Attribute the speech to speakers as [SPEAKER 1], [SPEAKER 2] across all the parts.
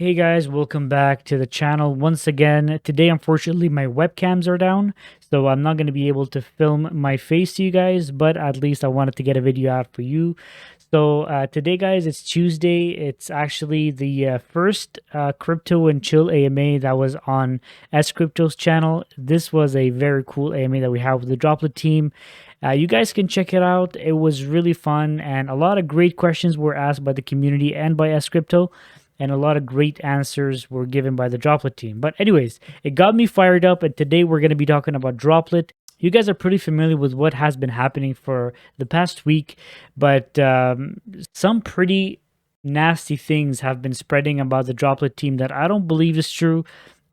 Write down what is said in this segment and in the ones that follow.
[SPEAKER 1] Hey guys, welcome back to the channel once again. Today, unfortunately, my webcams are down, so I'm not going to be able to film my face to you guys, but at least I wanted to get a video out for you. So today, guys, it's Tuesday. It's actually the first Crypto and Chill AMA that was on S Crypto's channel. This was a very cool AMA that we have with the Droplit team. You guys can check it out. It was really fun, and a lot of great questions were asked by the community and by S Crypto, and a lot of great answers were given by the Droplit team. But anyways, it got me fired up, and today we're going to be talking about Droplit. You guys are pretty familiar with what has been happening for the past week, but some pretty nasty things have been spreading about the Droplit team that I don't believe is true.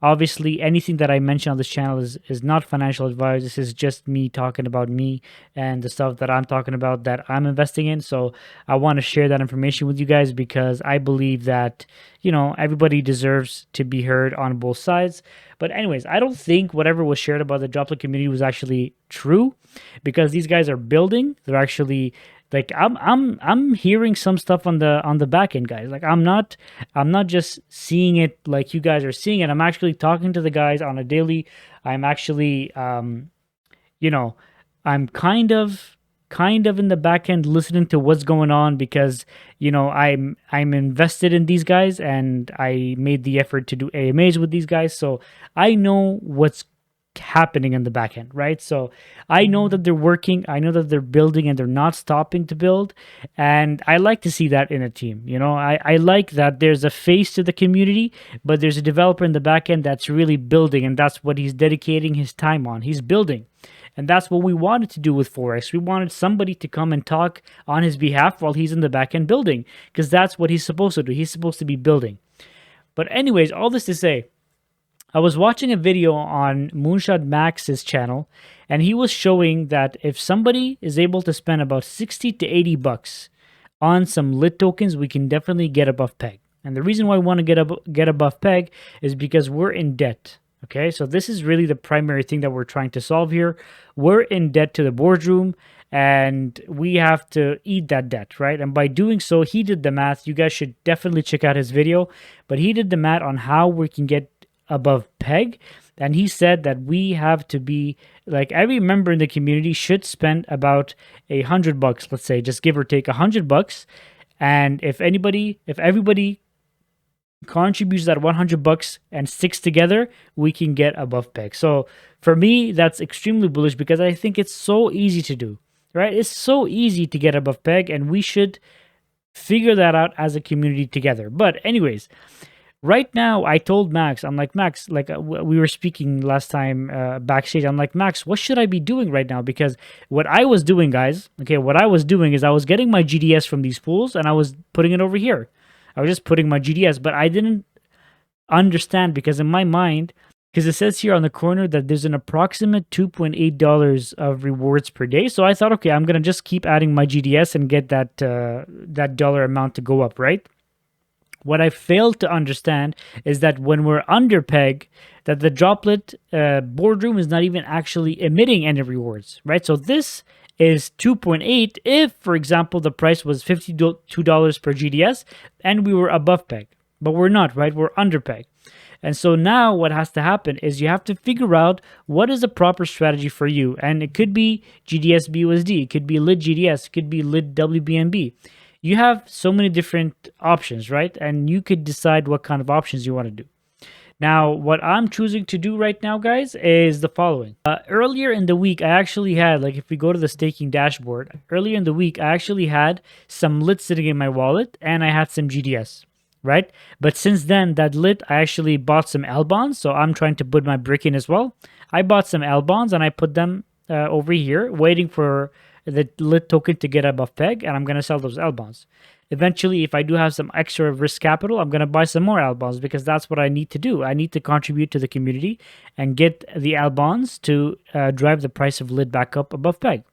[SPEAKER 1] Obviously, anything that I mention on this channel is not financial advice. This is just me talking about me and the stuff that I'm talking about that I'm investing in. So I want to share that information with you guys because I believe that, everybody deserves to be heard on both sides. But anyways, I don't think whatever was shared about the Droplet community was actually true because these guys are building. They're actually like I'm hearing some stuff on the back end, guys. Like I'm not just seeing it like you guys are seeing it. I'm actually talking to the guys on a daily. I'm actually you know, I'm kind of in the back end listening to what's going on because I'm invested in these guys and I made the effort to do AMAs with these guys, so I know what's happening in the back end, right? So I know that they're working, I know that they're building and they're not stopping to build. And I like to see that in a team. I like that there's a face to the community, but there's a developer in the back end that's really building, and that's what he's dedicating his time on. He's building. And that's what we wanted to do with Forex. We wanted somebody to come and talk on his behalf while he's in the back end building, because that's what he's supposed to do. He's supposed to be building. But anyways, all this to say, I was watching a video on Moonshot Max's channel, and he was showing that if somebody is able to spend about 60 to 80 bucks on some lit tokens, we can definitely get above peg. And the reason why I want to get above peg is because we're in debt. Okay, so this is really the primary thing that we're trying to solve here. We're in debt to the boardroom, and we have to eat that debt, right? And by doing so, he did the math. You guys should definitely check out his video, but he did the math on how we can get above peg, and he said that we have to be like every member in the community should spend about $100, let's say, just give or take $100. And if everybody contributes that $100 and sticks together, we can get above peg. So for me, that's extremely bullish because I think it's so easy to do, right? It's so easy to get above peg, and we should figure that out as a community together. But anyways, right now, I told Max, I'm like, Max, like we were speaking last time backstage. I'm like, Max, what should I be doing right now? Because what I was doing, guys, okay, what I was doing is I was getting my GDS from these pools and I was putting it over here. I was just putting my GDS, but I didn't understand because in my mind, because it says here on the corner that there's an approximate $2.8 of rewards per day. So I thought, okay, I'm going to just keep adding my GDS and get that dollar amount to go up, right? What I failed to understand is that when we're under peg, that the Droplit boardroom is not even actually emitting any rewards, right? So this is 2.8 if, for example, the price was $52 per GDS and we were above peg. But we're not, right? We're under peg. And so now what has to happen is you have to figure out what is the proper strategy for you. And it could be GDS BUSD, it could be lit GDS, it could be lit WBNB. You have so many different options, right? And you could decide what kind of options you want to do. Now, what I'm choosing to do right now, guys, is the following. Earlier in the week, I actually had, like if we go to the staking dashboard, earlier in the week, I actually had some lit sitting in my wallet and I had some GDS, right? But since then, that lit, I actually bought some L bonds. So I'm trying to put my brick in as well. I bought some L bonds and I put them over here, waiting for the lit token to get above peg, and I'm going to sell those L bonds. Eventually, if I do have some extra risk capital, I'm going to buy some more L bonds because that's what I need to do. I need to contribute to the community and get the L bonds to drive the price of lit back up above peg.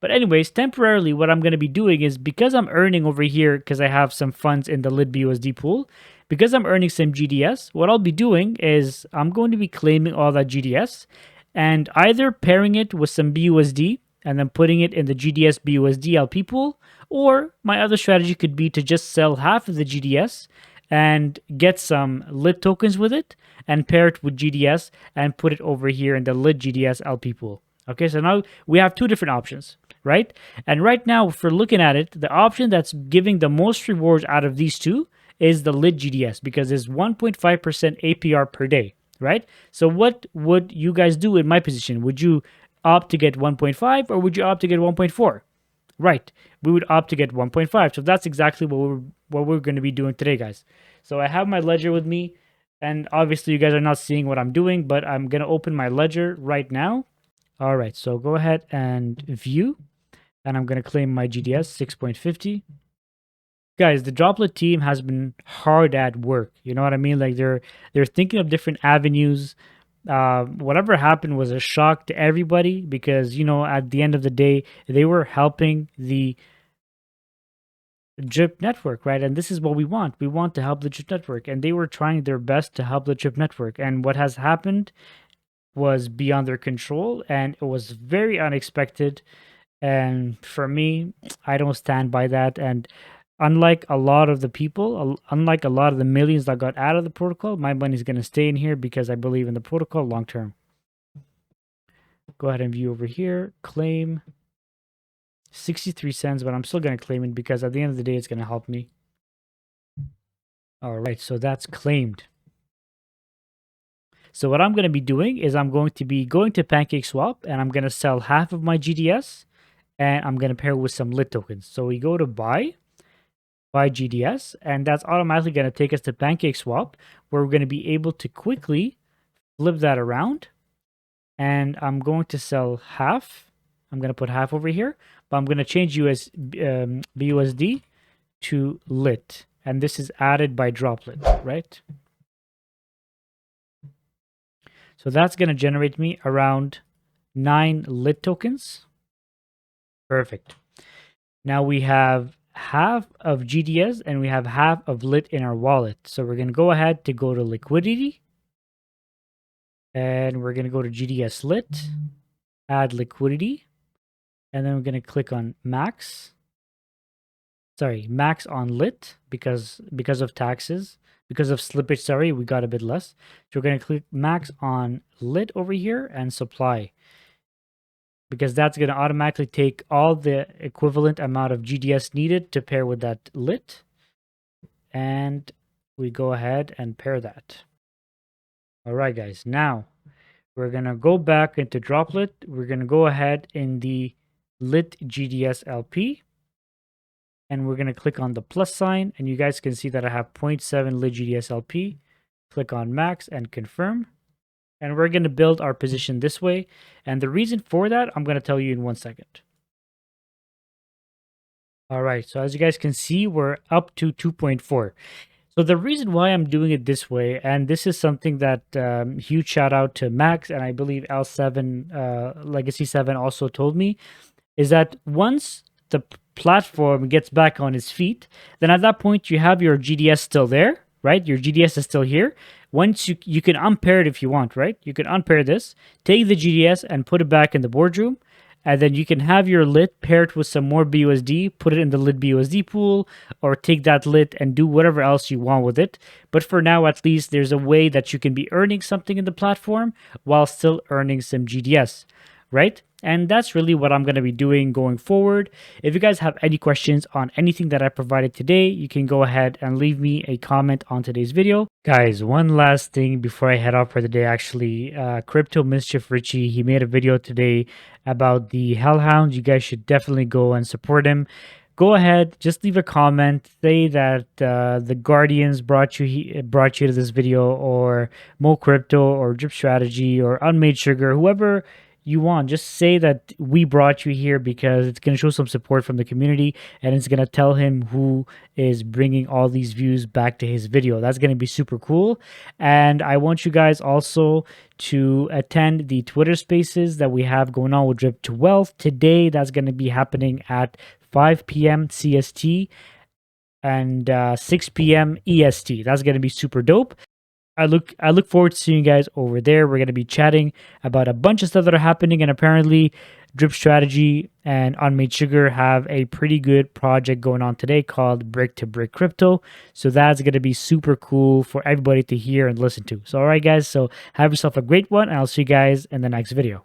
[SPEAKER 1] But anyways, temporarily, what I'm going to be doing is because I'm earning over here, because I have some funds in the lit BUSD pool, because I'm earning some GDS, what I'll be doing is I'm going to be claiming all that GDS and either pairing it with some BUSD and then putting it in the GDS BUSD LP pool, or my other strategy could be to just sell half of the GDS and get some lit tokens with it and pair it with GDS and put it over here in the lit GDS LP pool. Okay, so now we have two different options, right? And right now, if we're looking at it, the option that's giving the most rewards out of these two is the lit GDS because it's 1.5% APR per day, right? So what would you guys do in my position? Would you opt to get 1.5 or would you opt to get 1.4? Right, we would opt to get 1.5. So that's exactly what we're going to be doing today, guys. So I have my ledger with me, and obviously you guys are not seeing what I'm doing, but I'm going to open my ledger right now. All right, so go ahead and view, and I'm going to claim my GDS 6.50. Guys, the Droplit team has been hard at work. You know what I mean? Like they're thinking of different avenues. Whatever happened was a shock to everybody because, you know, at the end of the day, they were helping the Drip network, right? And this is what we want. We want to help the Drip network, and they were trying their best to help the Drip network. And what has happened was beyond their control, and it was very unexpected. And for me, I don't stand by that. And unlike a lot of the people, unlike a lot of the millions that got out of the protocol, my money is going to stay in here because I believe in the protocol long term. Go ahead and view over here, claim 63 cents, but I'm still going to claim it because at the end of the day, it's going to help me. All right, so that's claimed. So what I'm going to be doing is I'm going to be going to PancakeSwap and I'm going to sell half of my GDS and I'm going to pair with some lit tokens. So we go to buy GDS, and that's automatically going to take us to PancakeSwap, where we're going to be able to quickly flip that around. And I'm going to sell half. I'm going to put half over here, but I'm going to change BUSD to lit. And this is added by Droplit, right? So that's going to generate me around 9 lit tokens. Perfect. Now we have half of GDS and we have half of lit in our wallet. So we're going to go ahead to go to liquidity. And we're going to go to GDS lit, add liquidity. And then we're going to click on max. Sorry, max on lit because of taxes. Because of slippage, sorry, we got a bit less. So we're going to click max on lit over here and supply. Because that's going to automatically take all the equivalent amount of GDS needed to pair with that lit. And we go ahead and pair that. All right, guys. Now, we're going to go back into Droplit. We're going to go ahead in the lit GDS LP. And we're going to click on the plus sign. And you guys can see that I have 0.7 lit GDS LP. Click on max and confirm. And we're going to build our position this way. And the reason for that, I'm going to tell you in 1 second. All right. So as you guys can see, we're up to 2.4. So the reason why I'm doing it this way, and this is something that huge shout out to Max, and I believe L7, Legacy 7 also told me, is that once the platform gets back on its feet, then at that point you have your GDS still there, right? Your GDS is still here. Once you can unpair it if you want, right? You can unpair this, take the GDS and put it back in the boardroom. And then you can have your lit paired with some more BUSD, put it in the lit BUSD pool, or take that lit and do whatever else you want with it. But for now, at least, there's a way that you can be earning something in the platform while still earning some GDS, right? And that's really what I'm going to be doing going forward. If you guys have any questions on anything that I provided today, you can go ahead and leave me a comment on today's video. Guys, one last thing before I head off for the day, actually, Crypto Mischief Richie, he made a video today about the HellHounds. You guys should definitely go and support him. Go ahead, just leave a comment, say that the Guardians brought you to this video, or Mo Crypto, or Drip Strategy, or Unmade Sugar, whoever you want. Just say that we brought you here because it's going to show some support from the community, and it's going to tell him who is bringing all these views back to his video. That's going to be super cool. And I want you guys also to attend the Twitter spaces that we have going on with DefiToWealth today. That's going to be happening at 5 p.m. CST and 6 p.m. EST. That's going to be super dope. I look forward to seeing you guys over there. We're gonna be chatting about a bunch of stuff that are happening, and apparently, Drip Strategy and Unmade Sugar have a pretty good project going on today called Brick to Brick Crypto. So that's gonna be super cool for everybody to hear and listen to. So all right, guys. So have yourself a great one, and I'll see you guys in the next video.